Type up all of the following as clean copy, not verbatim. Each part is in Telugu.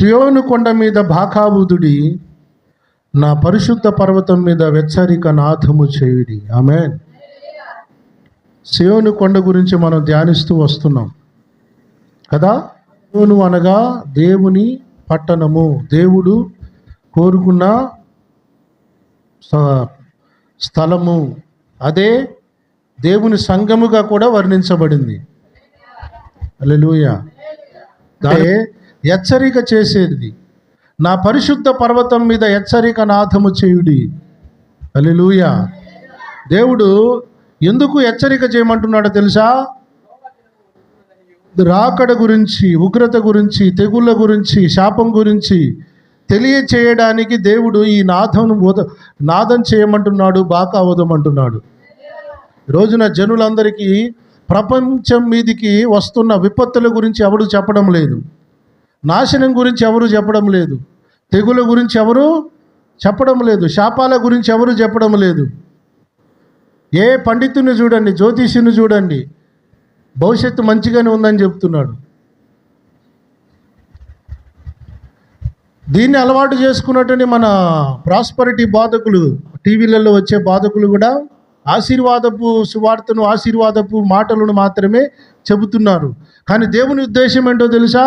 సియోను కొండ మీద బాకాబుదుడి, నా పరిశుద్ధ పర్వతం మీద వెచ్చరిక నాదము చేయుడి. ఆమేన్. సియోను కొండ గురించి మనం ధ్యానిస్తూ వస్తున్నాం కదా. సియోను అనగా దేవుని పట్టణము, దేవుడు కోరుకున్న స్థలము. అదే దేవుని సంఘముగా కూడా వర్ణించబడింది. హల్లెలూయా. అదే హెచ్చరిక చేసేది. నా పరిశుద్ధ పర్వతం మీద హెచ్చరిక నాదము చేయుడి. హల్లెలూయా. దేవుడు ఎందుకు హెచ్చరిక చేయమంటున్నాడో తెలుసా? రాకడ గురించి, ఉగ్రత గురించి, తెగుళ్ళ గురించి, శాపం గురించి తెలియచేయడానికి దేవుడు ఈ నాదం చేయమంటున్నాడు, బాకా ఊదమంటున్నాడు. రోజున జనులందరికీ ప్రపంచం మీదికి వస్తున్న విపత్తుల గురించి ఎవరు చెప్పడం లేదు, నాశనం గురించి ఎవరు చెప్పడం లేదు, తెగుల గురించి ఎవరు చెప్పడం లేదు, శాపాల గురించి ఎవరు చెప్పడం లేదు. ఏ పండితుని చూడండి, జ్యోతిష్యుని చూడండి, భవిష్యత్తు మంచిగానే ఉందని చెప్తున్నాడు. దీన్ని అలవాటు చేసుకున్నట్టుని మన ప్రాస్పరిటీ బాధకులు, టీవీలలో వచ్చే బాధకులు కూడా ఆశీర్వాదపు సువార్తను, ఆశీర్వాదపు మాటలను మాత్రమే చెబుతున్నారు. కానీ దేవుని ఉద్దేశం ఏంటో తెలుసా?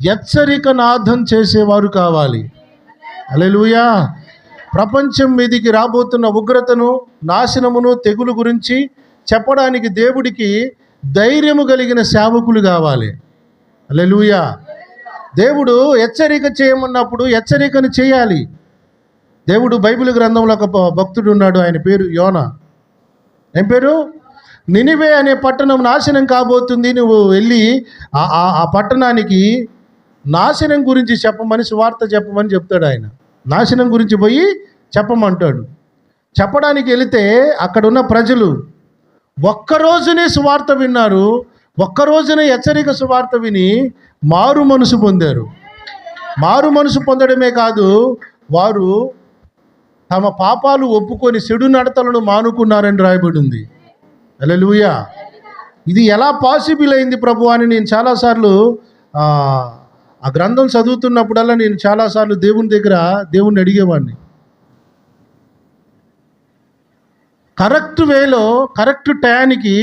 హెచ్చరిక నాదం చేసేవారు కావాలి. హల్లెలూయా. ప్రపంచం మీదికి రాబోతున్న ఉగ్రతను, నాశనమును, తెగులు గురించి చెప్పడానికి దేవుడికి ధైర్యము కలిగిన సేవకులు కావాలి. హల్లెలూయా. దేవుడు హెచ్చరిక చేయమన్నప్పుడు హెచ్చరికను చేయాలి. దేవుడు బైబిల్ గ్రంథంలో ఒక భక్తుడు ఉన్నాడు, ఆయన పేరు యోనా. ఏం పేరు? నినివే అనే పట్టణం నాశనం కాబోతుంది, నువ్వు వెళ్ళి ఆ పట్టణానికి నాశనం గురించి చెప్పమని, సువార్త చెప్పమని చెప్తాడు ఆయన. నాశనం గురించి పోయి చెప్పమంటాడు. చెప్పడానికి వెళితే అక్కడున్న ప్రజలు ఒక్కరోజునే సువార్త విన్నారు, ఒక్కరోజునే హెచ్చరిక సువార్త విని మారు మనసు పొందారు. మారు మనసు పొందడమే కాదు, వారు తమ పాపాలు ఒప్పుకొని చెడు నడతలను మానుకున్నారని రాయబడి ఉంది. హల్లెలూయా. ఇది ఎలా పాసిబుల్ అయింది ప్రభు అని నేను చాలాసార్లు ఆ గ్రంథం చదువుతున్నప్పుడల్లా నేను చాలాసార్లు దేవుణ్ణి అడిగేవాడిని. కరెక్ట్ వేలో, కరెక్ట్ టయానికి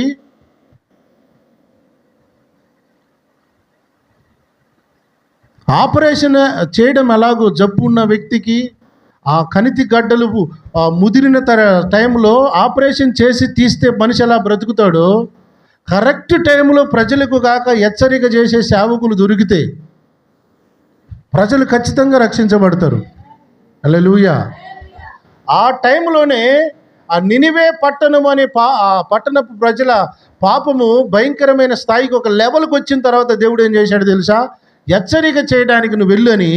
ఆపరేషన్ చేయడం ఎలాగో, జబ్బు ఉన్న వ్యక్తికి ఆ కణితి గడ్డలు ముదిరిన టైంలో ఆపరేషన్ చేసి తీస్తే మనిషి ఎలా బ్రతుకుతాడో, కరెక్ట్ టైంలో ప్రజలకు కాక హెచ్చరిక చేసే సేవకులు దొరికితే ప్రజలు ఖచ్చితంగా రక్షించబడతారు. హల్లెలూయా. ఆ టైంలోనే ఆ నినివే పట్టణం అనే పట్టణపు ప్రజల పాపము భయంకరమైన స్థాయికి ఒక లెవెల్కి వచ్చిన తర్వాత దేవుడు ఏం చేశాడు తెలుసా? హెచ్చరిక చేయడానికి నువ్వు వెళ్ళు అని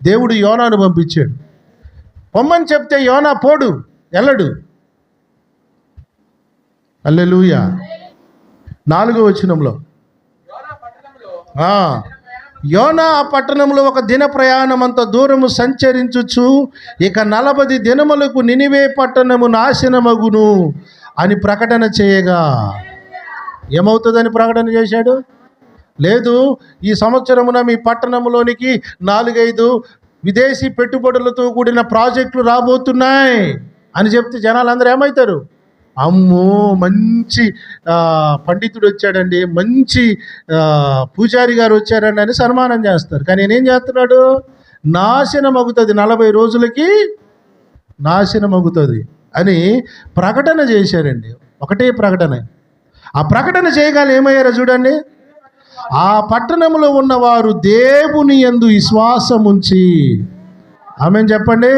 దేవుడు యోనాను పంపించాడు. పొమ్మని చెప్తే యోనా పోడు, వెళ్ళడు. హల్లెలూయా. 4వ వచనంలో యోనా ఆ పట్టణంలో ఒక దిన ప్రయాణం అంత దూరము సంచరించుచు, ఇక 40 దినములకు నినివే పట్టణము నాశనమగును అని ప్రకటన చేయగా, ఏమవుతుందని ప్రకటన చేశాడు? లేదు, ఈ సంవత్సరమున మీ పట్టణంలోనికి 4-5 విదేశీ పెట్టుబడులతో కూడిన ప్రాజెక్టులు రాబోతున్నాయి అని చెప్తే జనాలందరూ ఏమవుతారు? అమ్మో, మంచి పండితుడు వచ్చాడండి, మంచి పూజారి గారు వచ్చారండి అని సన్మానం చేస్తారు. కానీ నేనేం చేస్తున్నాడు? నాశనం అవుతుంది, 40 రోజులకి నాశనం అవుతుంది అని ప్రకటన చేశారండి. ఒకటే ప్రకటన. ఆ ప్రకటన చేయగానే ఏమయ్యారో చూడండి. ఆ పట్టణంలో ఉన్నవారు దేవుని యందు విశ్వాసం ఉంచి, ఆమేన్ చెప్పండి,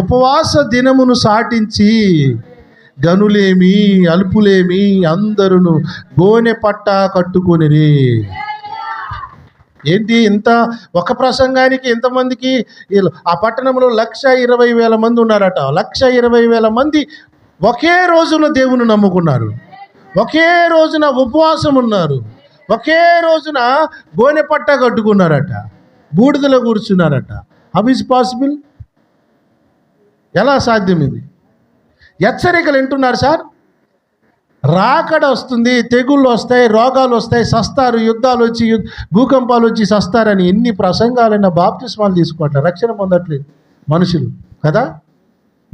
ఉపవాస దినమును సాటించి, గనులేమి అల్పులేమి అందరూ గోనె పట్ట కట్టుకొనిరి. ఏంటి ఇంత ఒక ప్రసంగానికి ఇంతమందికి? ఆ పట్టణంలో 1,20,000 మంది ఉన్నారట. 1,20,000 మంది ఒకే రోజున దేవుని నమ్ముకున్నారు, ఒకే రోజున ఉపవాసం ఉన్నారు, ఒకే రోజున గోనె పట్ట కట్టుకున్నారట, బూడిదలో కూర్చున్నారట. How is possible? ఎలా సాధ్యం ఇది? హెచ్చరికలు వింటున్నారు సార్, రాకడ వస్తుంది, తెగుళ్ళు వస్తాయి, రోగాలు వస్తాయి, సస్తారు, యుద్ధాలు వచ్చి భూకంపాలు వచ్చి సస్తారని ఎన్ని ప్రసంగాలైనా బాప్తిస్మాలు తీసుకోవట్లేదు, రక్షణ పొందట్లేదు మనుషులు కదా.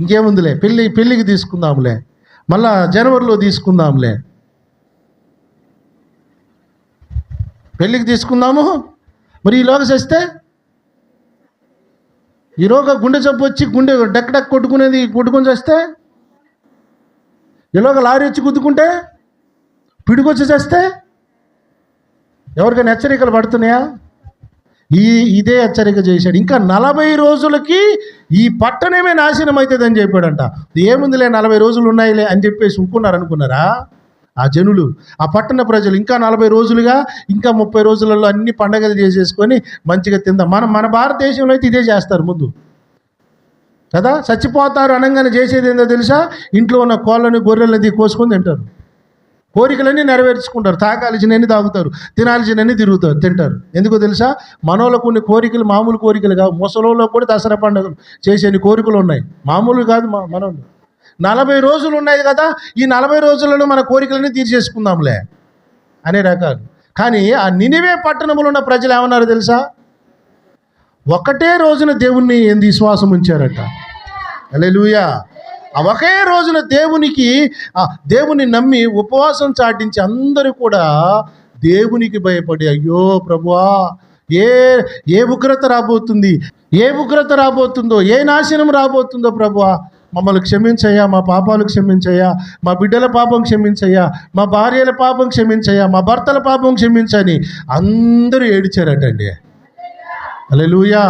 ఇంకేముందిలే, పెళ్ళికి తీసుకుందాంలే, మళ్ళా జనవరిలో తీసుకుందాంలే, పెళ్ళికి తీసుకుందాము. మరి ఈలోగా చేస్తే ఈలోగా గుండె జబ్బు వచ్చి గుండె డక్ కొట్టుకొని చేస్తే, ఈలోగా లారీ వచ్చి గుద్దుకుంటే, పిడికొచ్చి చేస్తే ఎవరికైనా హెచ్చరికలు పడుతున్నాయా? ఇదే హెచ్చరిక చేశాడు. ఇంకా 40 రోజులకి ఈ పట్టణమే నాశనం అవుతుందని చెప్పాడంట. ఏముందిలే 40 రోజులు ఉన్నాయిలే అని చెప్పేసి ఊరుకున్నారు అనుకున్నారా ఆ జనులు, ఆ పట్టణ ప్రజలు? ఇంకా 40 రోజులుగా, ఇంకా 30 రోజులలో అన్ని పండగలు చేసేసుకొని మంచిగా తిందాం. మన భారతదేశంలో అయితే ఇదే చేస్తారు ముందు కదా. చచ్చిపోతారు అనగానే చేసేది ఏందో తెలుసా? ఇంట్లో ఉన్న కోళ్ళని గొర్రెలని కోసుకొని తింటారు, కోరికలన్నీ నెరవేర్చుకుంటారు, తాగాల్సినన్ని తాగుతారు, తినాల్సినన్ని తింటారు. ఎందుకో తెలుసా? మనోళ్ళ కొన్ని కోరికలు మామూలు కోరికలు కావు. ముసలోళ్ళకు కూడా దసరా పండుగలు చేసేని కోరికలు ఉన్నాయి, మామూలు కాదు. మనోళ్ళు 40 రోజులు ఉన్నాయి కదా, ఈ 40 రోజులలో మన కోరికలన్నీ తీర్చేసుకుందాంలే అనే రకాలు. కానీ ఆ నినివే పట్టణంలో ఉన్న ప్రజలు ఏమన్నారు తెలుసా? ఒకటే రోజున దేవుణ్ణి విశ్వాసం ఉంచారట. హల్లెలూయా. ఆ ఒకే రోజున దేవుని నమ్మి ఉపవాసం చాటించి అందరూ కూడా దేవునికి భయపడి, అయ్యో ప్రభువా, ఏ ఉగ్రత రాబోతుంది, ఏ ఉగ్రత రాబోతుందో, ఏ నాశనం రాబోతుందో ప్రభువా, మమ్మల్ని క్షమించయ్యా, మా పాపాలు క్షమించయ్యా, మా బిడ్డల పాపం క్షమించయ్యా, మా భార్యల పాపం క్షమించయ్యా, మా భర్తల పాపం క్షమించని అందరూ ఏడిచారటండి. హల్లెలూయా.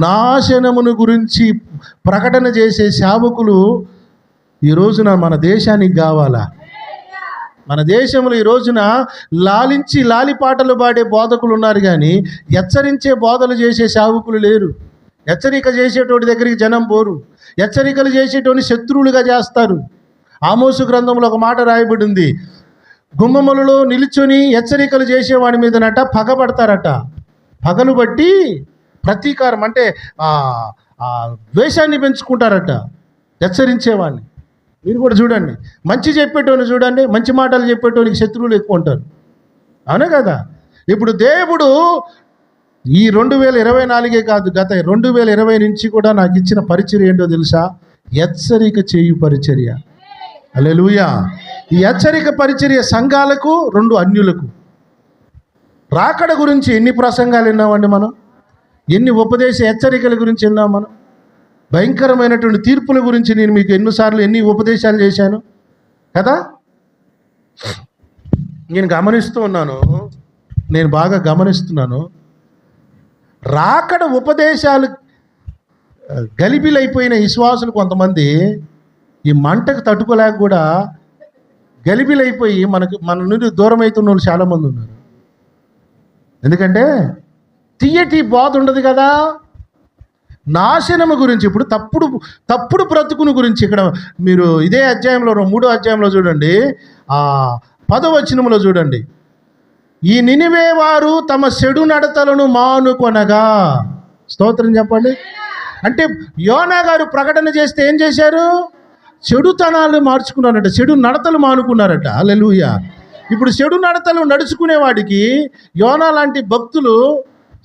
నాశనమును గురించి ప్రకటన చేసే సేవకులు ఈ రోజున మన దేశానికి కావాలా? మన దేశంలో ఈ రోజున లాలిపాటలు పాడే బోధకులు ఉన్నారు, కానీ హెచ్చరించే బోధలు చేసే సేవకులు లేరు. హెచ్చరిక చేసేటోడి దగ్గరికి జనం పోరు, హెచ్చరికలు చేసేటోని శత్రువులుగా చేస్తారు. ఆమోసు గ్రంథంలో ఒక మాట రాయబడి ఉంది, గుమ్మములలో నిలుచొని హెచ్చరికలు చేసేవాడి మీదనట పగబడతారట. పగలు బట్టి ప్రతీకారం అంటే ద్వేషాన్ని పెంచుకుంటారట హెచ్చరించేవాడిని. మీరు కూడా చూడండి, మంచి చెప్పేటోని చూడండి, మంచి మాటలు చెప్పేటోనికి శత్రువులు ఎక్కువ ఉంటారు, అవునా కదా. ఇప్పుడు దేవుడు ఈ 2024 కాదు, గత 2020 నుంచి కూడా నాకు ఇచ్చిన పరిచర్య ఏంటో తెలుసా? హెచ్చరిక చేయు పరిచర్య. హల్లెలూయా. ఈ హెచ్చరిక పరిచర్య సంఘాలకు, 2 అన్యులకు. రాకడ గురించి ఎన్ని ప్రసంగాలు విన్నామండి మనం, ఎన్ని ఉపదేశ హెచ్చరికల గురించి విన్నాం మనం. భయంకరమైనటువంటి తీర్పుల గురించి నేను మీకు ఎన్ని ఉపదేశాలు చేశాను కదా. నేను బాగా గమనిస్తున్నాను. రాకడ ఉపదేశాలు గలిబిలైపోయిన విశ్వాసులు కొంతమంది ఈ మంటకు తట్టుకోలేక కూడా గలిబిలైపోయి మన నుండి దూరం అవుతున్న వాళ్ళు చాలామంది ఉన్నారు. ఎందుకంటే తీయటి బోధ ఉండదు కదా. నాశనము గురించి, ఇప్పుడు తప్పుడు బ్రతుకును గురించి ఇక్కడ మీరు ఇదే అధ్యాయంలో 3వ అధ్యాయంలో చూడండి, 10వ వచనంలో చూడండి, ఈ నినివే వారు తమ చెడు నడతలను మానుకొనగా. స్తోత్రం చెప్పండి. అంటే యోనా గారు ప్రకటన చేస్తే ఏం చేశారు? చెడుతనాలు మార్చుకున్నారట, చెడు నడతలు మానుకున్నారట. హల్లెలూయా. ఇప్పుడు చెడు నడతలు నడుచుకునేవాడికి యోనా లాంటి భక్తులు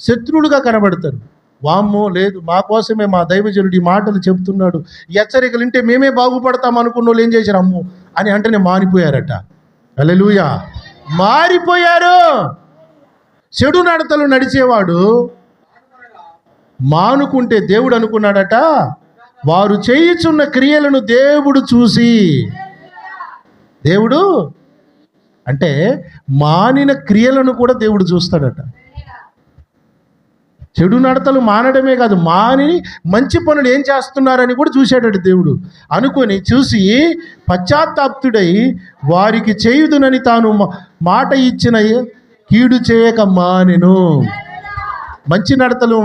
శత్రువులుగా కనబడతారు. వామ్మో, లేదు, మా కోసమే మా దైవజనుడు ఈ మాటలు చెబుతున్నాడు, హెచ్చరికలు వింటే మేమే బాగుపడతాం అనుకున్న వాళ్ళు ఏం చేశారు? అమ్మో అని అంటేనే మానిపోయారట. హల్లెలూయా. మారిపోయారు. చెడు నడతలు నడిచేవాడు మానుకుంటే దేవుడు అనుకున్నాడట, వారు చేయుచున్న క్రియలను దేవుడు చూసి, దేవుడు అంటే మానిన క్రియలను కూడా దేవుడు చూస్తాడట. చెడు నడతలు మానడమే కాదు, మాని మంచి పనులు ఏం చేస్తున్నారని కూడా చూశాడట దేవుడు. అనుకొని చూసి పశ్చాత్తాప్తుడై వారికి చేయుదునని తాను మాట ఇచ్చిన కీడు చేయక మానెను. మంచి నడతలు,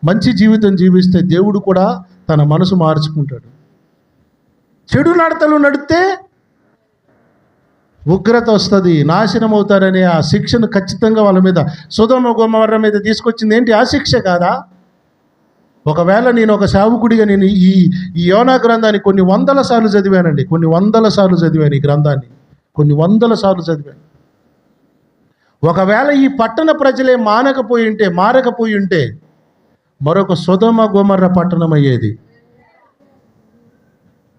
మంచి జీవితం జీవిస్తే దేవుడు కూడా తన మనసు మార్చుకుంటాడు. చెడు నడతలు నడితే ఉగ్రత వస్తుంది, నాశనం అవుతారనే ఆ శిక్షను ఖచ్చితంగా వాళ్ళ మీద, సొదొమ గొమొర్రా మీద తీసుకొచ్చింది ఏంటి? ఆ శిక్ష కాదా? ఒకవేళ నేను ఒక సేవకుడిగా నేను ఈ ఈ యోనా గ్రంథాన్ని కొన్ని వందల సార్లు చదివానండి. కొన్ని వందల సార్లు చదివాను ఈ గ్రంథాన్ని. కొన్ని వందల సార్లు చదివాను. ఒకవేళ ఈ పట్టణ ప్రజలే మారకపోయి ఉంటే మరొక సొదొమ గొమొర్రా పట్టణం అయ్యేది.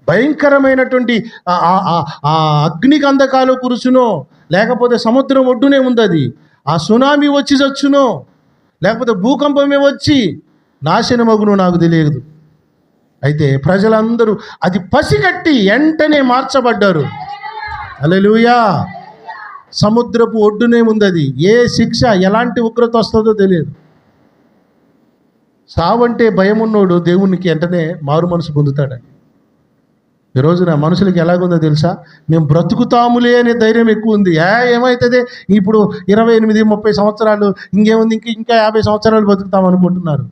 భయంకరమైనటువంటి ఆ అగ్ని గంధకాలు కురుచునో, లేకపోతే సముద్రం ఒడ్డునే ఉంది అది, ఆ సునామీ వచ్చి చచ్చునో, లేకపోతే భూకంపమే వచ్చి నాశనమగును నాకు తెలియదు. అయితే ప్రజలందరూ అది పసిగట్టి వెంటనే మార్చబడ్డారు. హల్లెలూయా. సముద్రపు ఒడ్డునే ఉంది అది. ఏ శిక్ష, ఎలాంటి ఉగ్రత వస్తుందో తెలియదు. సావంటే భయం ఉన్నోడు దేవునికి వెంటనే మారు మనసు పొందుతాడని. ఈ రోజున మనుషులకి ఎలాగుందో తెలుసా? మేము బ్రతుకుతాములే అనే ధైర్యం ఎక్కువ ఉంది. ఏమవుతుంది ఇప్పుడు 28-30 సంవత్సరాలు, ఇంకేముంది ఇంకా 50 సంవత్సరాలు బతుకుతాం అనుకుంటున్నారు.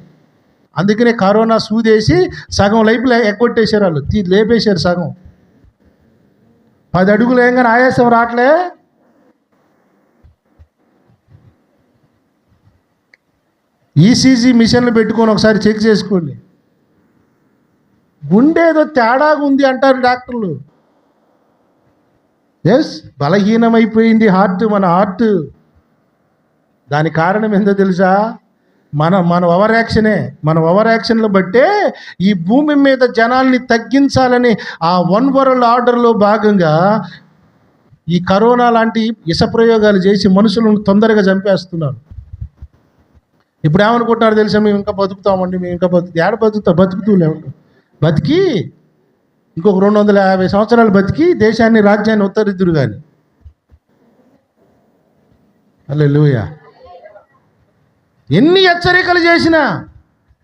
అందుకనే కరోనా సూదేసి సగం లైఫ్ ఎక్కొట్టేశారు. వాళ్ళు లేపేశారు సగం. 10 అడుగులు ఏంగానే ఆయాసం రావట్లే. ఈసీజీ మిషన్లు పెట్టుకొని ఒకసారి చెక్ చేసుకోండి. గుండె ఏదో తేడాగా ఉంది అంటారు డాక్టర్లు. ఎస్, బలహీనమైపోయింది మన హార్ట్. దాని కారణం ఏందో తెలుసా? మన ఓవర్ యాక్షన్లు బట్టే ఈ భూమి మీద జనాల్ని తగ్గించాలని ఆ వన్ వరల్డ్ ఆర్డర్లో భాగంగా ఈ కరోనా లాంటి విషప్రయోగాలు చేసి మనుషులను తొందరగా చంపేస్తున్నారు. ఇప్పుడు ఏమనుకుంటున్నారు తెలుసా? మేము ఇంకా బతుకుతామండి, మేము ఇంకా బతికి ఇంకొక 250 సంవత్సరాలు బతికి దేశాన్ని, రాజ్యాన్ని ఉత్తరిద్దురు కానీ. హల్లెలూయా. ఎన్ని హెచ్చరికలు చేసినా,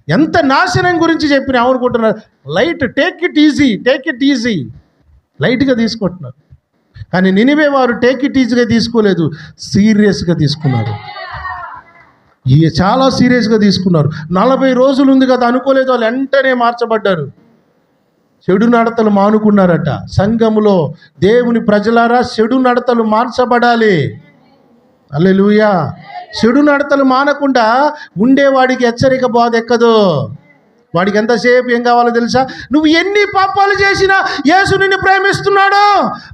ఎంత నాశనం గురించి చెప్పినా ఏమనుకుంటున్నారు? టేక్ ఇట్ ఈజీ లైట్గా తీసుకుంటున్నారు. కానీ నినివే వారు టేక్ ఇట్ ఈజీగా తీసుకోలేదు, సీరియస్గా తీసుకున్నారు. చాలా సీరియస్గా తీసుకున్నారు. 40 రోజులు ఉంది కదా అనుకోలేదు. వాళ్ళు వెంటనే మార్చబడ్డారు. చెడు నడతలు మానుకున్నారట. సంఘములో దేవుని ప్రజలారా, చెడు నడతలు మార్చబడాలి. హల్లెలూయా. చెడు నడతలు మానకుండా ఉండేవాడికి హెచ్చరిక బోధ ఎక్కదు. వాడికి ఎంతసేపు ఏం కావాలో తెలుసా? నువ్వు ఎన్ని పాపాలు చేసినా యేసు నిన్ను ప్రేమిస్తున్నాడు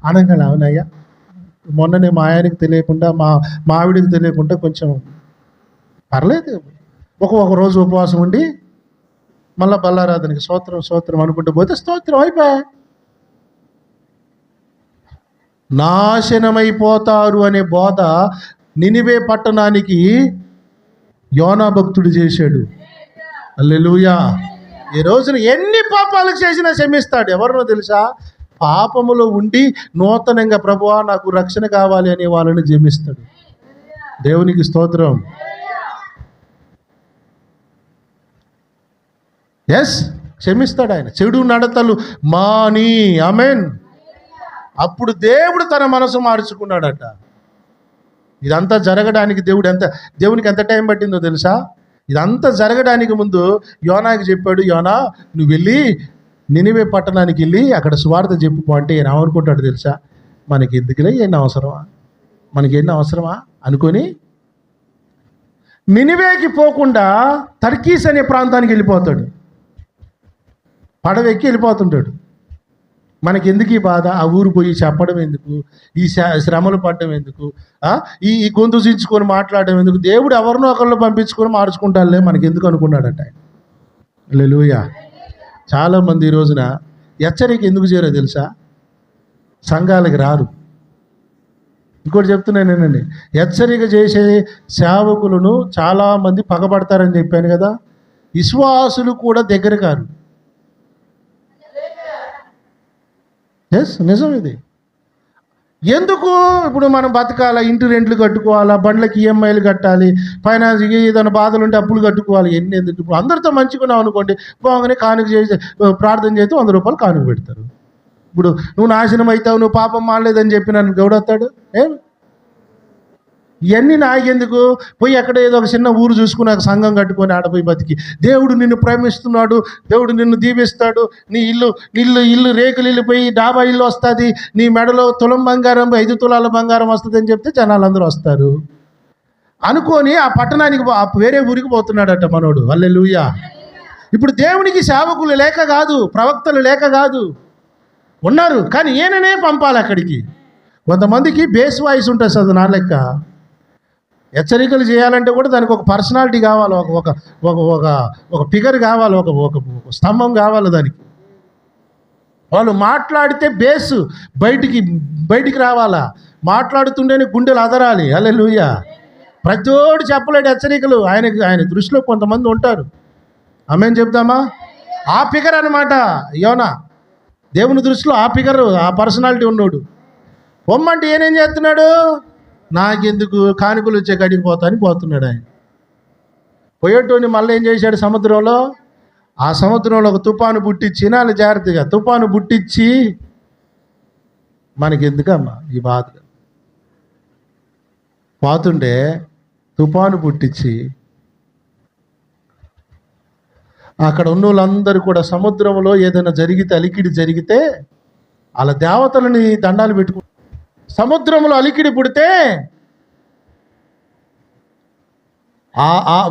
అనగా, అవునయ్యా, మొన్ననే మా ఆయనకి తెలియకుండా, మా ఆవిడికి తెలియకుండా కొంచెం పర్లేదు, ఒక రోజు ఉపవాసం ఉండి మళ్ళా బల్లారాధనకి స్తోత్రం అనుకుంటూ పోతే స్తోత్రం అయిపోయా. నాశనమైపోతారు అనే బోధ నినివే పట్టణానికి యోనా భక్తుడు చేశాడు. హల్లెలూయా. ఈ రోజున ఎన్ని పాపాలు చేసినా క్షమిస్తాడు. ఎవరినో తెలుసా? పాపములో ఉండి నూతనంగా ప్రభువా నాకు రక్షణ కావాలి అనే వాళ్ళని క్షమిస్తాడు. దేవునికి స్తోత్రం. ఎస్, క్షమిస్తాడు ఆయన. చెడు నడతలు మాని. ఆమేన్. అప్పుడు దేవుడు తన మనసు మార్చుకున్నాడట. ఇదంతా జరగడానికి దేవునికి ఎంత టైం పట్టిందో తెలుసా? ఇదంతా జరగడానికి ముందు యోనాకి చెప్పాడు, యోనా నువ్వు వెళ్ళి నినివే పట్టణానికి వెళ్ళి అక్కడ సువార్త చెప్పుకో అంటే ఈయన ఏమనుకుంటాడు తెలుసా? మనకి ఎందుకులే, ఎన్ని అవసరమా అనుకొని నినివేకి పోకుండా తర్కీస్ అనే ప్రాంతానికి వెళ్ళిపోతాడు. పడవెక్కి వెళ్ళిపోతుంటాడు. మనకి ఎందుకు ఈ బాధ? ఆ ఊరు పోయి చెప్పడం ఎందుకు? ఈ శ్రమలు పడడం ఎందుకు? ఈ గొంతు చించుకొని మాట్లాడడం ఎందుకు? దేవుడు ఎవరినో ఒకళ్ళు పంపించుకొని మార్చుకుంటారులే, మనకి ఎందుకు అనుకున్నాడట. హల్లెలూయా. చాలామంది ఈ రోజున హెచ్చరిక ఎందుకు చేయరో తెలుసా? సంఘాలకి రారు. ఇంకోటి చెప్తున్నానేనండి, హెచ్చరిక చేసే సేవకులను చాలామంది పగబడతారని చెప్పాను కదా. విశ్వాసులు కూడా దగ్గర కారు. ఎస్, నిజం ఇది. ఎందుకు? ఇప్పుడు మనం బతకాలా, ఇంటి రెంట్లు కట్టుకోవాలా, బండ్లకి ఈఎంఐలు కట్టాలి, ఫైనాన్స్ ఏదైనా బాధలు ఉంటే అప్పులు కట్టుకోవాలి. ఎందుకు? ఇప్పుడు అందరితో మంచిగున్నావు అనుకోండి, పోగానే కానుక చేసి ప్రార్థన చేస్తే 100 రూపాయలు కానుక పెడతారు. ఇప్పుడు నువ్వు నాశనం అవుతావు, నువ్వు పాపం మానలేదని చెప్పి నన్ను గౌడవుతాడు. ఇవన్నీ నాకెందుకు? పోయి ఎక్కడ ఏదో ఒక చిన్న ఊరు చూసుకుని ఒక సంఘం కట్టుకొని ఆడపోయి బతికి, దేవుడు నిన్ను ప్రేమిస్తున్నాడు, దేవుడు నిన్ను దీవిస్తాడు, నీ ఇల్లు రేకులు ఇల్లు పోయి డాబా ఇల్లు వస్తుంది, నీ మెడలో తులం బంగారం 5 తులాల బంగారం వస్తుంది అని చెప్తే జనాలందరూ వస్తారు అనుకొని ఆ పట్టణానికి వేరే ఊరికి పోతున్నాడట మనోడు. హల్లెలూయా. ఇప్పుడు దేవునికి సేవకులు లేక కాదు, ప్రవక్తలు లేక కాదు, ఉన్నారు. కానీ ఈయననే పంపాలి అక్కడికి. కొంతమందికి బేస్ వాయిస్ ఉంటుంది చదువు నా లెక్క. హెచ్చరికలు చేయాలంటే కూడా దానికి ఒక పర్సనాలిటీ కావాలి, ఒక ఒక ఒక ఒక ఒక ఫిగర్ కావాలి, ఒక ఒక స్తంభం కావాలి దానికి. వాళ్ళు మాట్లాడితే బేస్ బయటికి రావాలా, మాట్లాడుతుంటేనే గుండెలు అదరాలి. హల్లెలూయా. ప్రతిోడు చెప్పలేడు హెచ్చరికలు. ఆయన దృష్టిలో కొంతమంది ఉంటారు. ఆమేన్ చెప్తామా? ఆ ఫిగర్ అనమాట యోనా. దేవుని దృష్టిలో ఆ ఫిగర్, ఆ పర్సనాలిటీ ఉన్నాడు. పొమ్మంటే ఏనేం చేస్తున్నాడు? నాకెందుకు, కానుకలు వచ్చే గడికి పోతాని పోతున్నాడు ఆయన. పోయేటోని మళ్ళీ ఏం చేశాడు? సముద్రంలో, ఆ సముద్రంలో ఒక తుఫాను పుట్టించి, నాలు జాగ్రత్తగా, తుఫాను పుట్టించి, మనకెందుకమ్మా ఈ బాధ, పోతుండే తుఫాను పుట్టించి అక్కడ ఉన్న వాళ్ళందరూ కూడా సముద్రంలో ఏదైనా జరిగితే, అలికిడి జరిగితే వాళ్ళ దేవతలని దండాలు పెట్టుకు, సముద్రంలో అలికిడి పుడితే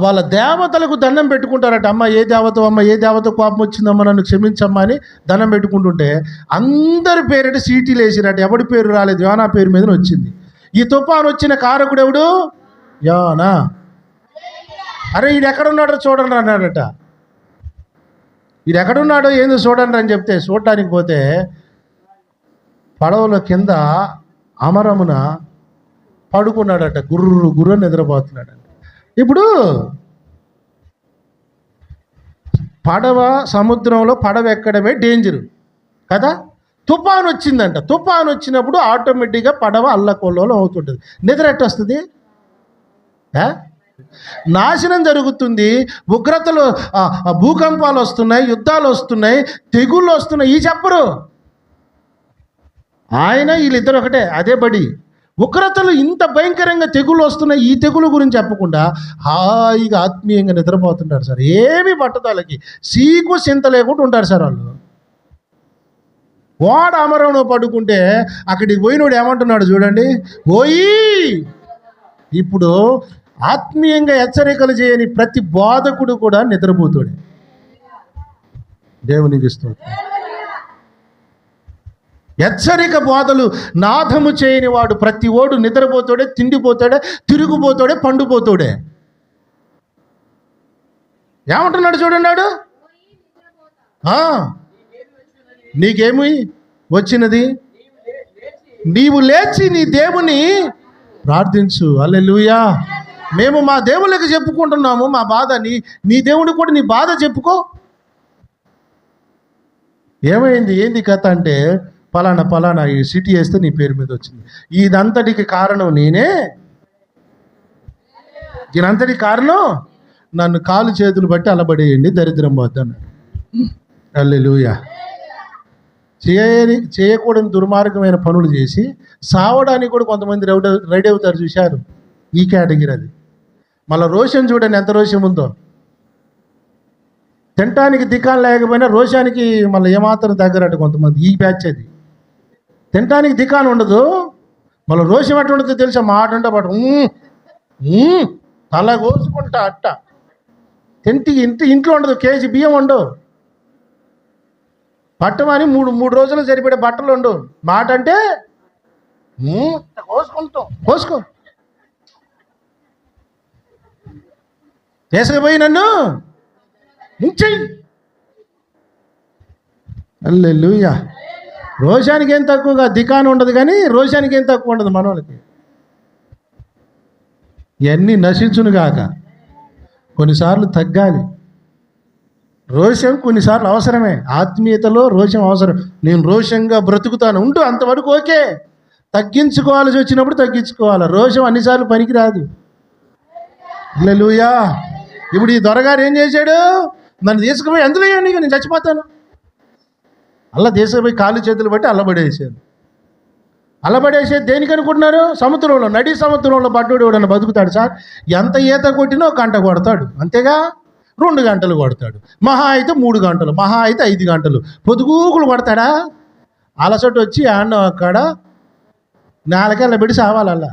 వాళ్ళ దేవతలకు దండం పెట్టుకుంటారట. అమ్మ ఏ దేవత, అమ్మ ఏ దేవత కోపం వచ్చిందమ్మ నన్ను క్షమించమ్మా అని దండం పెట్టుకుంటుంటే అందరి పేరిట సీటీలు వేసిరట. ఎవడి పేరు రాలేదు, యోనా పేరు మీద వచ్చింది. ఈ తుఫాను వచ్చిన కారకుడు ఎవడు? యోనా. అరే ఈడు ఎక్కడున్నాడో చూడండి అన్నాడట. ఈడు ఎక్కడున్నాడో ఏందో చూడండి అని చెప్తే చూడటానికి పోతే పడవల కింద అమరమున పడుకున్నాడట. గుర్రు నిద్రపోతున్నాడట. ఇప్పుడు పడవ సముద్రంలో పడవ ఎక్కడమే డేంజరు కదా. తుఫాను వచ్చిందంట. తుఫాను వచ్చినప్పుడు ఆటోమేటిక్గా పడవ అల్లకొల్లోలం అవుతుంటుంది. నిద్ర ఎట్ట వస్తుంది? నాశనం జరుగుతుంది, ఉగ్రతలు, భూకంపాలు వస్తున్నాయి, యుద్ధాలు వస్తున్నాయి, తెగుళ్ళు వస్తున్నాయి. ఈ చెప్పరు ఆయన, వీళ్ళిద్దరు ఒకటే, అదే బడి. ఉగ్రతలు ఇంత భయంకరంగా తెగులు వస్తున్నాయి, ఈ తెగులు గురించి చెప్పకుండా హాయిగా ఆత్మీయంగా నిద్రపోతుంటారు సార్. ఏమి పట్టుదలకి సీకు చింత లేకుండా ఉంటారు సార్ వాళ్ళు. వాడ అమరంలో పడుకుంటే అక్కడికి పోయినోడు ఏమంటున్నాడు చూడండి, పోయి. ఇప్పుడు ఆత్మీయంగా హెచ్చరికలు చేయని ప్రతి బోధకుడు కూడా నిద్రపోతాడు. దేవునికి ఇస్తుంది. హెచ్చరిక బోధలు నాదము చేయని వాడు ప్రతి ఓడు నిద్రపోతాడే, తిండిపోతాడే, తిరుగుపోతాడే, పండుపోతాడే. ఏమంటున్నాడు చూడండి. నీకేమి వచ్చినది? నీవు లేచి నీ దేవుని ప్రార్థించు. హల్లెలూయా. మేము మా దేవుళ్ళకి చెప్పుకుంటున్నాము మా బాధ. నీ దేవుడు కూడా నీ బాధ చెప్పుకో. ఏమైంది, ఏంది కథ అంటే, పలానా ఈ సిటీ వేస్తే నీ పేరు మీద వచ్చింది. ఇదంతటికి కారణం నేనే. దీనంతటికి కారణం నన్ను కాలు చేతులు బట్టి అలబడేయండి, దరిద్రం పోద్దన్నాడు. హల్లెలూయా. చేయకూడని దుర్మార్గమైన పనులు చేసి సావడానికి కూడా కొంతమంది రెడీ అవుతారు. చూశారు? ఈ కేటగిరీ అది. మళ్ళీ రోషం చూడండి, ఎంత రోషం ఉందో. తినటానికి దిక్కాలు లేకపోయినా రోషానికి మళ్ళీ ఏమాత్రం దగ్గరట కొంతమంది. ఈ బ్యాచ్ అది. తినటానికి దిక్కాను ఉండదు, మళ్ళీ రోషం ఎట్లా ఉండదు తెలుసా? మాట ఉంటే పాటు తల కోసుకుంటా అట్ట. ఇంట్లో ఉండదు, కేజీ బియ్యం ఉండవు, పట్టమని మూడు రోజులు సరిపడే బట్టలు ఉండవు. మాట అంటే కోసుకో తీసుకుపోయి నన్ను ముంచెయ్యి. హల్లెలూయా. రోషానికి ఏం తక్కువగా దికాను ఉండదు, కానీ రోషానికి ఏం తక్కువ ఉండదు మనోళ్ళకి. ఇవన్నీ నశించును గాక. కొన్నిసార్లు తగ్గాలి. రోషం కొన్నిసార్లు అవసరమే. ఆత్మీయతలో రోషం అవసరం. నేను రోషంగా బ్రతుకుతాను ఉంటూ అంతవరకు ఓకే. తగ్గించుకోవాల్సి వచ్చినప్పుడు తగ్గించుకోవాలి. రోషం అన్నిసార్లు పనికిరాదు. హల్లెలూయా. ఇప్పుడు ఈ దొరగారు ఏం చేశాడు? నన్ను తీసుకుపోయి అందులో ఏమని నేను చచ్చిపోతాను. అలా తీసుకుపోయి కాళ్ళు చేతులు బట్టి అల్లబడేసాడు. అల్లబడేసేది దేనికి అనుకుంటున్నారు? సముద్రంలో, నడి సముద్రంలో పడ్డాడు. ఎవడన్నా బతుకుతాడు సార్? ఎంత ఈత కొట్టినా 1 గంట కొడతాడు, అంతేగా. 2 గంటలు కొడతాడు, మహా అయితే 3 గంటలు, మహా అయితే 5 గంటలు. పొదుగూకులు కొడతాడా? అలసట వచ్చి ఆడిన అక్కడ 4 పెట్టి సావాలి అలా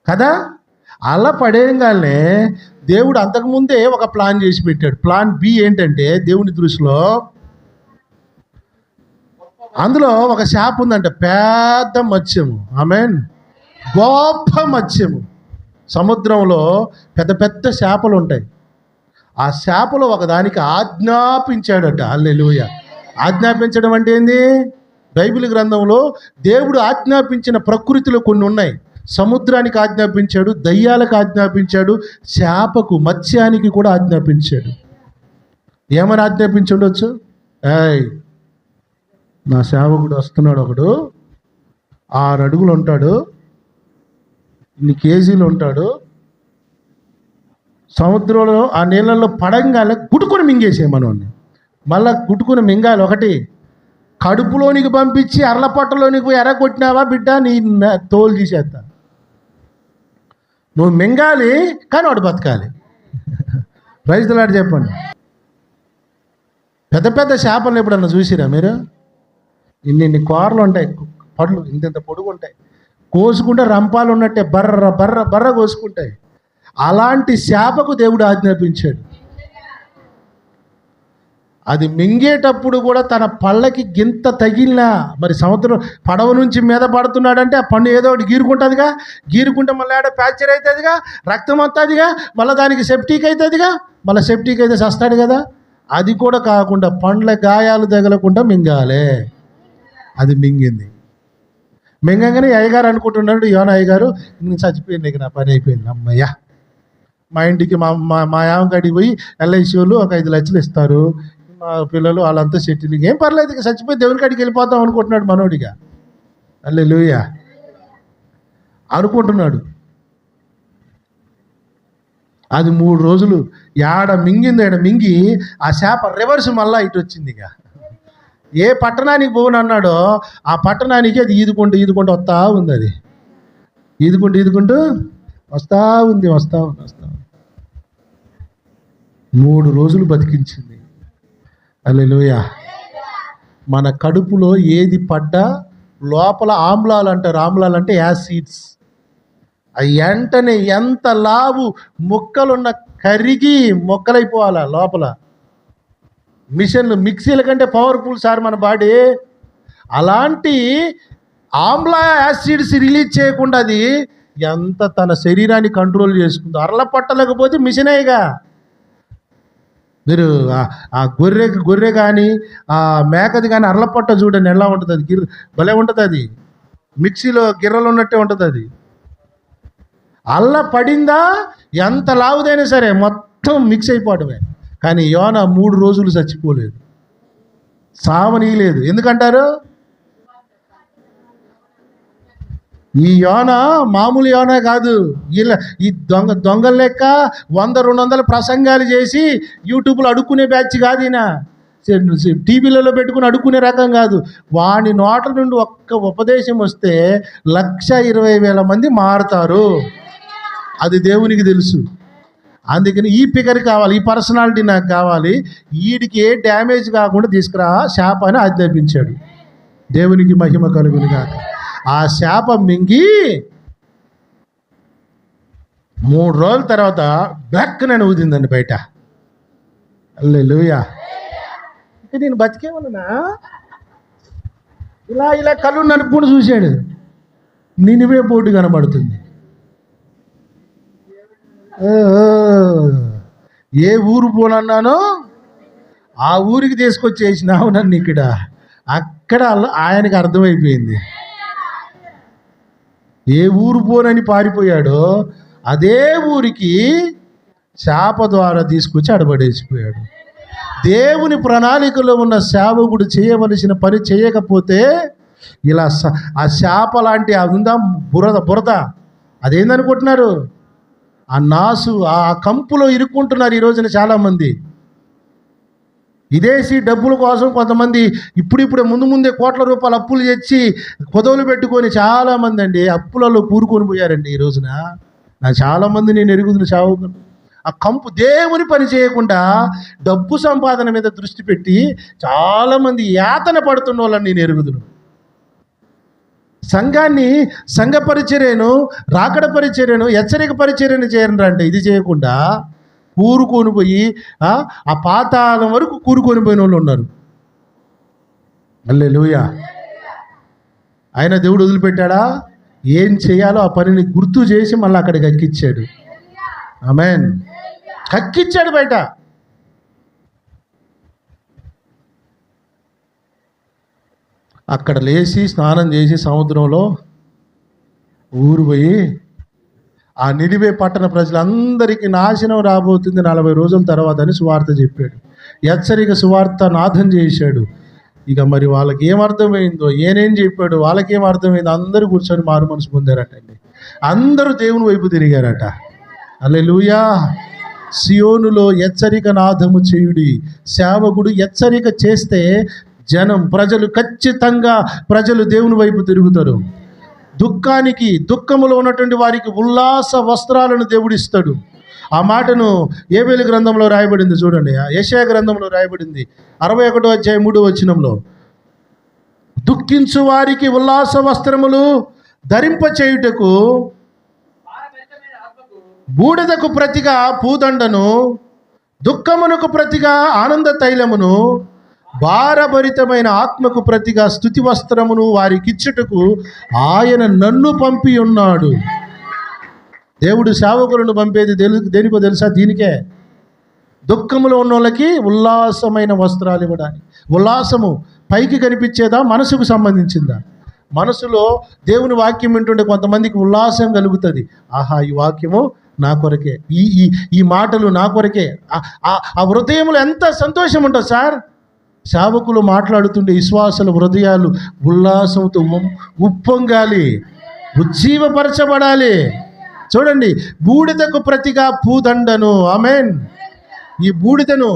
కదా. అలా పడేయగానే దేవుడు అంతకుముందే ఒక ప్లాన్ చేసి పెట్టాడు. ప్లాన్ బి ఏంటంటే, దేవుని దృష్టిలో అందులో ఒక చేప ఉందంట, పెద్ద మత్స్యము. ఆమేన్. గొప్ప మత్స్యము. సముద్రంలో పెద్ద పెద్ద చేపలు ఉంటాయి. ఆ చేపలు ఒకదానికి ఆజ్ఞాపించాడట. హల్లెలూయా. ఆజ్ఞాపించడం అంటే ఏంది? బైబిల్ గ్రంథంలో దేవుడు ఆజ్ఞాపించిన ప్రకృతిలో కొన్ని ఉన్నాయి. సముద్రానికి ఆజ్ఞాపించాడు, దయ్యాలకు ఆజ్ఞాపించాడు, చేపకు మత్స్యానికి కూడా ఆజ్ఞాపించాడు. ఏమని ఆజ్ఞాపించుండొచ్చు? నా సేవకుడు వస్తున్నాడు, ఒకడు 6 అడుగులు ఉంటాడు, ఇన్ని కేజీలు ఉంటాడు, సముద్రంలో ఆ నీళ్ళల్లో పడంగానే గుట్టుకొని మింగేసేయమనోని. మళ్ళా గుట్టుకుని మింగాలి. ఒకటి కడుపులోనికి పంపించి అర్లపట్టలోనికి పోయి ఎరగొట్టినావా బిడ్డ, నీ తోలు తీసేస్తా. నువ్వు మింగాలి, కానీ వాడు బతకాలి. ప్రైజ్ ది లార్డ్ చెప్పండి. పెద్ద పెద్ద చేపలను ఎప్పుడన్నా చూసిరా మీరు? ఇన్ని కూరలు ఉంటాయి, పళ్ళు ఇంత పొడుగు ఉంటాయి, కోసుకుంటే రంపాలు ఉన్నట్టే బర్ర బర్ర బర్ర కోసుకుంటాయి. అలాంటి చేపకు దేవుడు ఆజ్ఞాపించాడు. అది మింగేటప్పుడు కూడా తన పళ్ళకి గింత తగిలినా, మరి సముద్రం పడవ నుంచి మీద పడుతున్నాడంటే ఆ పండు ఏదో ఒకటి గీరుకుంటుందిగా, గీరుకుంటే మళ్ళీ ఆడ ఫ్రాక్చర్ అవుతుందిగా, రక్తం వస్తుందిగా, మళ్ళీ దానికి సెప్టిక్ అవుతుందిగా, మళ్ళీ సెప్టిక్ అయితే చస్తాడు కదా. అది కూడా కాకుండా పండ్ల గాయాలు తగలకుండా మింగాలే. అది మింగింది. మింగంగానే అయ్యగారు అనుకుంటున్నాడు, యోన అయ్యగారు నేను చచ్చిపోయింది, ఇక నా పని అయిపోయింది, అమ్మయ్యా. మా ఇంటికి మా యామకాడికి పోయి ఎల్ఐసి వాళ్ళు ఒక 5 లక్షలు ఇస్తారు, మా పిల్లలు వాళ్ళంతా సెటిలింగ్, ఏం పర్లేదు, ఇక చచ్చిపోయి దేవుని కాడికి వెళ్ళిపోతాం అనుకుంటున్నాడు మనోడిగా. హల్లెలూయా అనుకుంటున్నాడు. అది 3 రోజులు ఏడ మింగి ఆ చేప రివర్స్ మళ్ళా ఇటు వచ్చింది. ఇక ఏ పట్టణానికి పోనన్నాడో ఆ పట్టణానికి అది ఈదుకుంటూ వస్తూ ఉంది. అది ఈదుకుంటూ వస్తూ ఉంది. 3 రోజులు బతికించింది. హల్లెలూయా. మన కడుపులో ఏది పడ్డా లోపల ఆమ్లాలు అంటారు. ఆమ్లాలు అంటే యాసిడ్స్. అవి వెంటనే ఎంత లావు ముక్కలున్న కరిగి మొక్కలైపోవాలా లోపల. మిక్సీల కంటే పవర్ఫుల్ సార్ మన బాడీ. అలాంటి ఆమ్ల యాసిడ్స్ రిలీజ్ చేయకుండా అది ఎంత తన శరీరాన్ని కంట్రోల్ చేసుకుందో. అరల పట్టలేకపోతే మిషనేగా. మీరు ఆ గొర్రె కానీ ఆ మేకది కానీ అరలపట్ట చూడండి ఎలా ఉంటుంది. అది భలే ఉంటుంది. అది మిక్సీలో గిర్రలు ఉన్నట్టే ఉంటుంది. అది అల్ల పడిందా ఎంత లావుదైనా సరే మొత్తం మిక్స్ అయిపోవడమే. కానీ యోన 3 రోజులు చచ్చిపోలేదు, సావనీయలేదు. ఎందుకంటారు? ఈ యోన మామూలు యోన కాదు. వీళ్ళ ఈ దొంగల లెక్క 100-200 ప్రసంగాలు చేసి యూట్యూబ్లో అడుక్కునే బ్యాచ్ కాదు. ఈయన టీవీలలో పెట్టుకుని అడుక్కునే రకం కాదు. వాని నోట నుండి ఒక్క ఉపదేశం వస్తే 1,20,000 మంది మారుతారు. అది దేవునికి తెలుసు. అందుకని ఈ ఫిగర్ కావాలి, ఈ పర్సనాలిటీ నాకు కావాలి, వీడికి ఏ డ్యామేజ్ కాకుండా తీసుకురా శాప అని ఆజ్ఞాపించాడు. దేవునికి మహిమ కలుగును గాక. ఆ శాప మింగి 3 రోజుల తర్వాత బ్లక్కనని ఊదిందండి బయట. హల్లెలూయా. అంటే నేను బతికేమన్నా ఇలా కళ్ళు నలుపుకొని చూశాడు. నినివే బోర్డు కనబడుతుంది. ఏ ఊరు పోనన్నానో ఆ ఊరికి తీసుకొచ్చేసినావు నన్ను ఇక్కడ. అక్కడ ఆయనకు అర్థమైపోయింది. ఏ ఊరు పోనని పారిపోయాడో అదే ఊరికి శాప ద్వారా తీసుకొచ్చి అడబడేసిపోయాడు. దేవుని ప్రణాళికలో ఉన్న సేవకుడు చేయవలసిన పని చేయకపోతే ఇలా ఆ శాప లాంటి అది ఉందా బురద అదేందనుకుంటున్నారు? ఆ నాసు ఆ కంపులో ఇరుక్కుంటున్నారు ఈ రోజున చాలామంది. విదేశీ డబ్బుల కోసం కొంతమంది ఇప్పుడిప్పుడే ముందే కోట్ల రూపాయలు అప్పులు తెచ్చి పొదవులు పెట్టుకొని చాలామంది అండి అప్పులలో కూరుకొని పోయారండి ఈ రోజున. చాలామంది నేను ఎరుగుతున్న చావు. ఆ కంపు దేవుని పని చేయకుండా డబ్బు సంపాదన మీద దృష్టి పెట్టి చాలామంది యాతన పడుతున్న వాళ్ళని నేను ఎరుగుదును. సంఘాన్ని సంఘ పరిచర్యను, రాకడ పరిచర్యను, హెచ్చరిక పరిచర్యను చేయరండి. అంటే ఇది చేయకుండా కూరుకొని పోయి ఆ పాతాళం వరకు కూరుకొని పోయిన వాళ్ళు ఉన్నారు. హల్లెలూయా. ఆయన దేవుడు వదిలిపెట్టాడా? ఏం చేయాలో ఆ పనిని గుర్తు చేసి మళ్ళీ అక్కడికి కక్కిచ్చాడు. ఆమేన్. కక్కిచ్చాడు బయట. అక్కడ లేచి స్నానం చేసి సముద్రంలో ఊరు పోయి ఆ నినివే పట్టణ ప్రజలందరికీ నాశనం రాబోతుంది 40 రోజుల తర్వాత అని సువార్త చెప్పాడు. హెచ్చరిక సువార్త నాదం చేశాడు. ఇక మరి వాళ్ళకి ఏమర్థమైందో, ఏనేం చెప్పాడు, వాళ్ళకేం అర్థమైందో అందరూ కూర్చొని మారు మనసు పొందారటండి. అందరూ దేవుని వైపు తిరిగారట. హల్లెలూయా. సియోనులో హెచ్చరిక నాదము చేయుడి. సేవకుడు హెచ్చరిక చేస్తే ప్రజలు ఖచ్చితంగా దేవుని వైపు తిరుగుతారు. దుఃఖములో ఉన్నటువంటి వారికి ఉల్లాస వస్త్రాలను దేవుడు ఇస్తాడు. ఆ మాటను యోవేలు గ్రంథంలో రాయబడింది చూడండి. యెషయా గ్రంథంలో రాయబడింది 61వ అధ్యాయం 3వ వచనంలో, దుఃఖించు వారికి ఉల్లాస వస్త్రములు ధరింపచేయుటకు, బూడిదకు ప్రతిగా పూదండను, దుఃఖమునకు ప్రతిగా ఆనంద తైలమును, భారభరితమైన ఆత్మకు ప్రతిగా స్తుతి వస్త్రమును వారికిచ్చుటకు ఆయన నన్ను పంపి ఉన్నాడు. దేవుడు సేవకులను పంపేది దేనికో తెలుసా? దీనికే. దుఃఖములో ఉన్న వాళ్ళకి ఉల్లాసమైన వస్త్రాలు ఇవ్వడానికి. ఉల్లాసము పైకి కనిపించేదా, మనసుకు సంబంధించిందా? మనసులో దేవుని వాక్యం వింటుంటే కొంతమందికి ఉల్లాసం కలుగుతుంది. ఆహా, ఈ వాక్యము నా కొరకే, ఈ మాటలు నా కొరకే. ఆ హృదయంలో ఎంత సంతోషం ఉంటుంది సార్. సేవకులు మాట్లాడుతుంటే విశ్వాసుల హృదయాలు ఉల్లాసంతో ఉప్పొంగాలి, ఉజ్జీవపరచబడాలి. చూడండి, బూడిదకు ప్రతిగా పూదండను. ఆమేన్. ఈ బూడిదను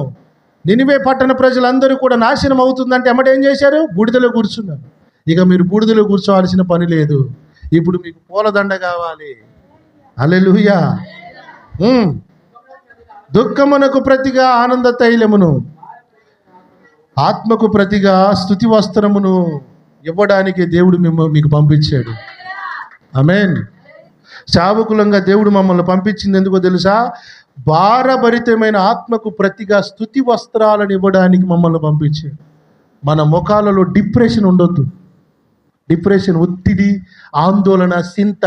నినివే పట్టణ ప్రజలందరూ కూడా నాశనం అవుతుందంటే ఏం చేశారు? బూడిదలో కూర్చున్నారు. ఇక మీరు బూడిదలో కూర్చోవాల్సిన పని లేదు. ఇప్పుడు మీకు పూలదండ కావాలి. హల్లెలూయా. దుఃఖమునకు ప్రతిగా ఆనంద తైలమును, ఆత్మకు ప్రతిగా స్తుతి వస్త్రమును ఇవ్వడానికి దేవుడు మీకు పంపించాడు. ఆమేన్. సేవకులంగా దేవుడు మమ్మల్ని పంపించింది ఎందుకో తెలుసా? భారభరితమైన ఆత్మకు ప్రతిగా స్తుతి వస్త్రాలను ఇవ్వడానికి మమ్మల్ని పంపించాడు. మన ముఖాలలో డిప్రెషన్ ఉండొద్దు. డిప్రెషన్, ఒత్తిడి, ఆందోళన, చింత,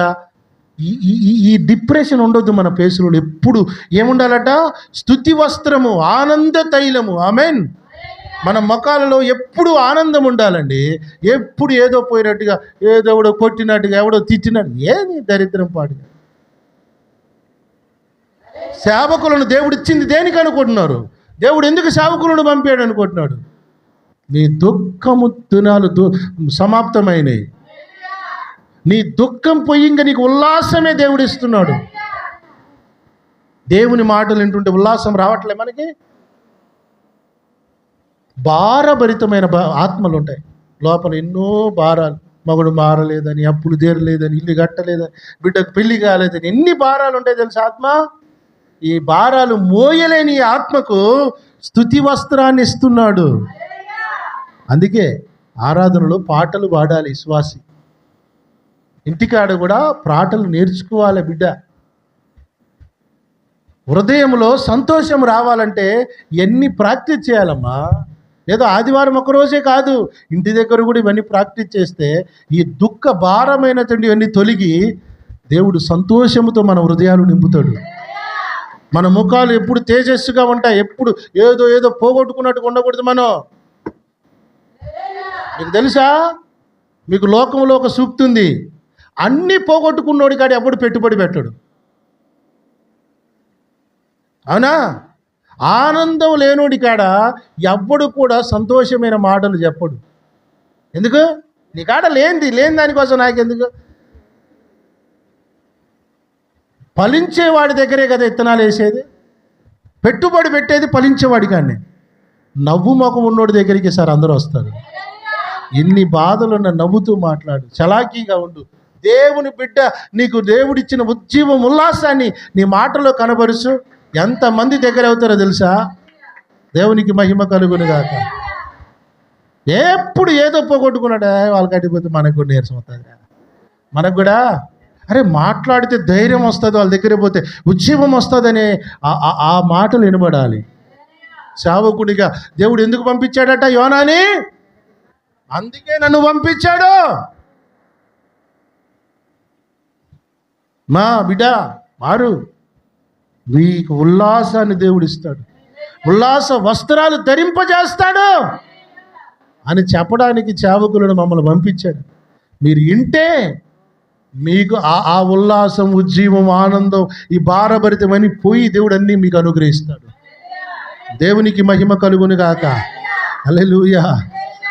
ఈ డిప్రెషన్ ఉండొద్దు మన ఫేసులో. ఎప్పుడు ఏముండాలట? స్తుతి వస్త్రము, ఆనంద తైలము. ఆమేన్. మన ముఖాలలో ఎప్పుడు ఆనందం ఉండాలండి. ఎప్పుడు ఏదో పోయినట్టుగా, ఏదో ఎవడో కొట్టినట్టుగా, ఎవడో తిట్టినట్టు, ఏది దరిద్రం పాడుగా. సేవకులను దేవుడు ఇచ్చింది దేనికి అనుకుంటున్నారు? దేవుడు ఎందుకు సేవకులను పంపాడు అనుకుంటున్నాడు? నీ దుఃఖము దినాలు సమాప్తమైనవి. నీ దుఃఖం పోయి ఇంకా నీకు ఉల్లాసమే దేవుడు ఇస్తున్నాడు. దేవుని మాటలు వింటుంటే ఉల్లాసం రావట్లే మనకి. భారభరితమైన ఆత్మలు ఉంటాయి లోపల. ఎన్నో భారాలు. మగుడు మారలేదని, అప్పులు తీరలేదని, ఇల్లు కట్టలేదని, బిడ్డకు పెళ్లి కాలేదని, ఎన్ని భారాలు ఉంటాయి తెలుసా ఆత్మ. ఈ భారాలు మోయలేని ఆత్మకు స్తుతి వస్త్రాన్ని ఇస్తున్నాడు. అందుకే ఆరాధనలో పాటలు పాడాలి విశ్వాసి. ఇంటికాడ కూడా పాటలు నేర్చుకోవాలి బిడ్డ. హృదయంలో సంతోషం రావాలంటే ఎన్ని ప్రాక్టీస్ చేయాలమ్మా. ఏదో ఆదివారం ఒక్కరోజే కాదు, ఇంటి దగ్గర కూడా ఇవన్నీ ప్రాక్టీస్ చేస్తే ఈ దుఃఖ భారమైనటువంటి ఇవన్నీ తొలగి దేవుడు సంతోషంతో మన హృదయాలు నింపుతాడు. మన ముఖాలు ఎప్పుడు తేజస్సుగా ఉంటాయి. ఎప్పుడు ఏదో పోగొట్టుకున్నట్టుగా ఉండకూడదు మనం. మీకు తెలుసా, మీకు లోకంలో ఒక సూక్తి ఉంది, అన్నీ పోగొట్టుకున్నోడి కాడ ఎప్పుడు పెట్టుబడి పెట్టడు. అవునా? ఆనందం లేనోడి కాడ ఎవ్వడు కూడా సంతోషమైన మాటలు చెప్పడు. ఎందుకు? నీ కాడ లేని దానికోసం నాకెందుకు? ఫలించేవాడి దగ్గరే కదా ఇత్తనాలు వేసేది. పెట్టుబడి పెట్టేది ఫలించేవాడి కానీ. నవ్వు ముఖం ఉన్నోడి దగ్గరికి సార్ అందరూ వస్తారు. ఎన్ని బాధలున్న నవ్వుతూ మాట్లాడు, చలాకీగా ఉండు. దేవుని బిడ్డ, నీకు దేవుడిచ్చిన ఉజ్జీవం, ఉల్లాసాన్ని నీ మాటలో కనబరుచు. ఎంతమంది దగ్గర అవుతారో తెలుసా? దేవునికి మహిమ కలుగును గాక. ఎప్పుడు ఏదో పోగొట్టుకున్నాడా వాళ్ళకి అడిగిపోతే మనకు కూడా నీరసం అవుతుంది. మనకు కూడా అరే మాట్లాడితే ధైర్యం వస్తుంది, వాళ్ళ దగ్గర పోతే ఉద్యమం వస్తుందనే ఆ మాటలు వినబడాలి. సేవకుడిగా దేవుడు ఎందుకు పంపించాడట యోనాని? అందుకే నన్ను పంపించాడు. మా బిడ్డ మారు, మీకు ఉల్లాసాన్ని దేవుడు ఇస్తాడు, ఉల్లాస వస్త్రాలు ధరింపజేస్తాడు అని చెప్పడానికి సేవకులను మమ్మల్ని పంపించాడు. మీరు వింటే మీకు ఆ ఉల్లాసం, ఉజ్జీవం, ఆనందం, ఈ భారభరితమని పోయి దేవుడు అన్నీ మీకు అనుగ్రహిస్తాడు. దేవునికి మహిమ కలుగును గాక. హల్లెలూయా.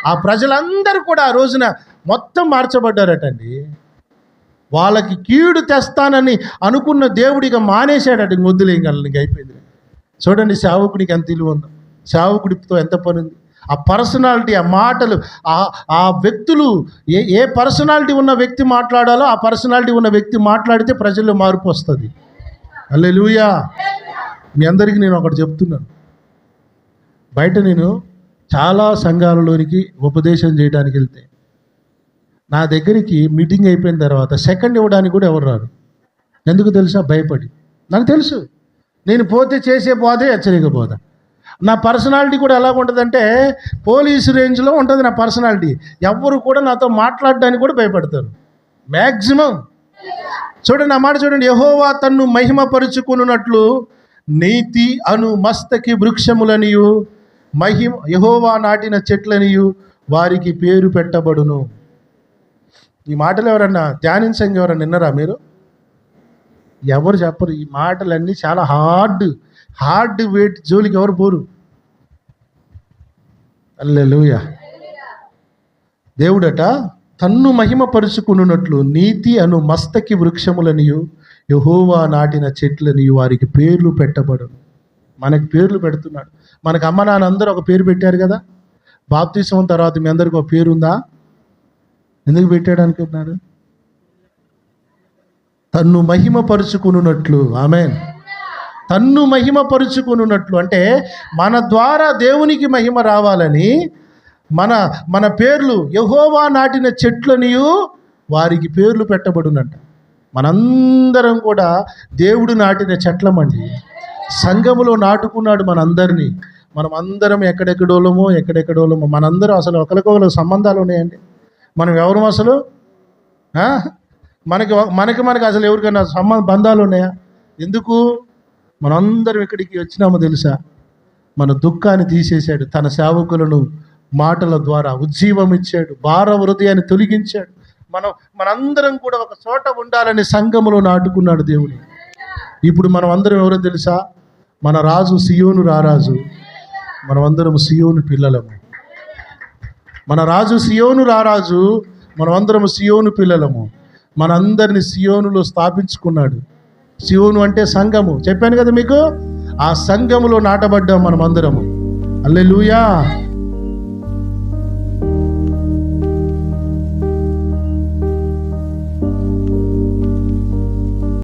ఆ ప్రజలందరూ కూడా ఆ రోజున మొత్తం మార్చబడ్డారటండి. వాళ్ళకి కీడు తెస్తానని అనుకున్న దేవుడిగా మానేశాడట. వద్దులేం ఇంక అయిపోయింది. చూడండి సేవకుడికి ఎంత విలువ ఉందో, సేవకుడితో ఎంత పని ఉంది. ఆ పర్సనాలిటీ, ఆ మాటలు, ఆ వ్యక్తులు, ఏ పర్సనాలిటీ ఉన్న వ్యక్తి మాట్లాడాలో ఆ పర్సనాలిటీ ఉన్న వ్యక్తి మాట్లాడితే ప్రజల్లో మార్పు వస్తుంది. హల్లెలూయా. మీ అందరికీ నేను ఒకటి చెప్తున్నాను. బయట నేను చాలా సంఘాలలోనికి ఉపదేశం చేయడానికి వెళ్తే నా దగ్గరికి మీటింగ్ అయిపోయిన తర్వాత సెకండ్ ఇవ్వడానికి కూడా ఎవరు రారు. ఎందుకు తెలుసా? భయపడి. నాకు తెలుసు నేను పోతే చేసే పోతే హెచ్చరిక పోదా. నా పర్సనాలిటీ కూడా ఎలా ఉంటుందంటే పోలీసు రేంజ్లో ఉంటుంది నా పర్సనాలిటీ. ఎవరు కూడా నాతో మాట్లాడడానికి కూడా భయపడతారు మ్యాక్సిమం. చూడండి ఆ మాట చూడండి. యెహోవా తన్ను మహిమపరుచుకున్నట్లు నీతి అను మస్తకి వృక్షములనియు యెహోవా నాటిన చెట్లనియు వారికి పేరు పెట్టబడును. ఈ మాటలు ఎవరన్నా ధ్యానించంగా ఎవరన్నా విన్నారా మీరు? ఎవరు చెప్పరు. ఈ మాటలన్నీ చాలా హార్డ్ వెయిట్, జోలికి ఎవరు పోరు. హల్లెలూయా. దేవుడట తన్ను మహిమపరుచుకున్నట్లు నీతి అను మస్తకి వృక్షములనియు యెహోవా నాటిన చెట్లనియు వారికి పేర్లు పెట్టబడును. మనకి పేర్లు పెడుతున్నాడు. మనకు అమ్మ నాన్న అందరూ ఒక పేరు పెట్టారు కదా. బాప్తిసం తర్వాత మీ అందరికి ఒక పేరు ఉందా? ఎందుకు పెట్టాడు అనుకుంటున్నారు? తన్ను మహిమపరుచుకున్నట్లు. ఆమేన్. తన్ను మహిమపరుచుకున్నట్లు అంటే మన ద్వారా దేవునికి మహిమ రావాలని మన పేర్లు యెహోవా నాటిన చెట్లనియు వారికి పేర్లు పెట్టబడునంట. మనందరం కూడా దేవుడు నాటిన చెట్లమండి. సంఘములో నాటుకున్నాడు మనందరినీ. మనం అందరం ఎక్కడెక్కడోళ్ళమో మనందరం అసలు ఒకరికొకరు సంబంధాలు ఉన్నాయండి. మనం ఎవరు అసలు? మనకి అసలు ఎవరికైనా బంధాలు ఉన్నాయా? ఎందుకు? మనందరం ఇక్కడికి వచ్చినామో తెలుసా? మన దుఃఖాన్ని తీసేశాడు, తన సేవకులను మాటల ద్వారా ఉజ్జీవం ఇచ్చాడు, భార హృదయాన్ని తొలగించాడు. మనందరం కూడా ఒక చోట ఉండాలని సంఘములో నాటుకున్నాడు దేవుడు. ఇప్పుడు మనం అందరం ఎవరో తెలుసా? మన రాజు సియోను రారాజు, మనమందరం సియోను పిల్లలము. మన రాజు సియోను రారాజు, మనమందరం సియోను పిల్లలము. మనందరిని సియోనులో స్థాపించుకున్నాడు. సియోను అంటే సంఘము. చెప్పాను కదా మీకు. ఆ సంఘములో నాటబడ్డాం మనమందరము. హల్లెలూయా.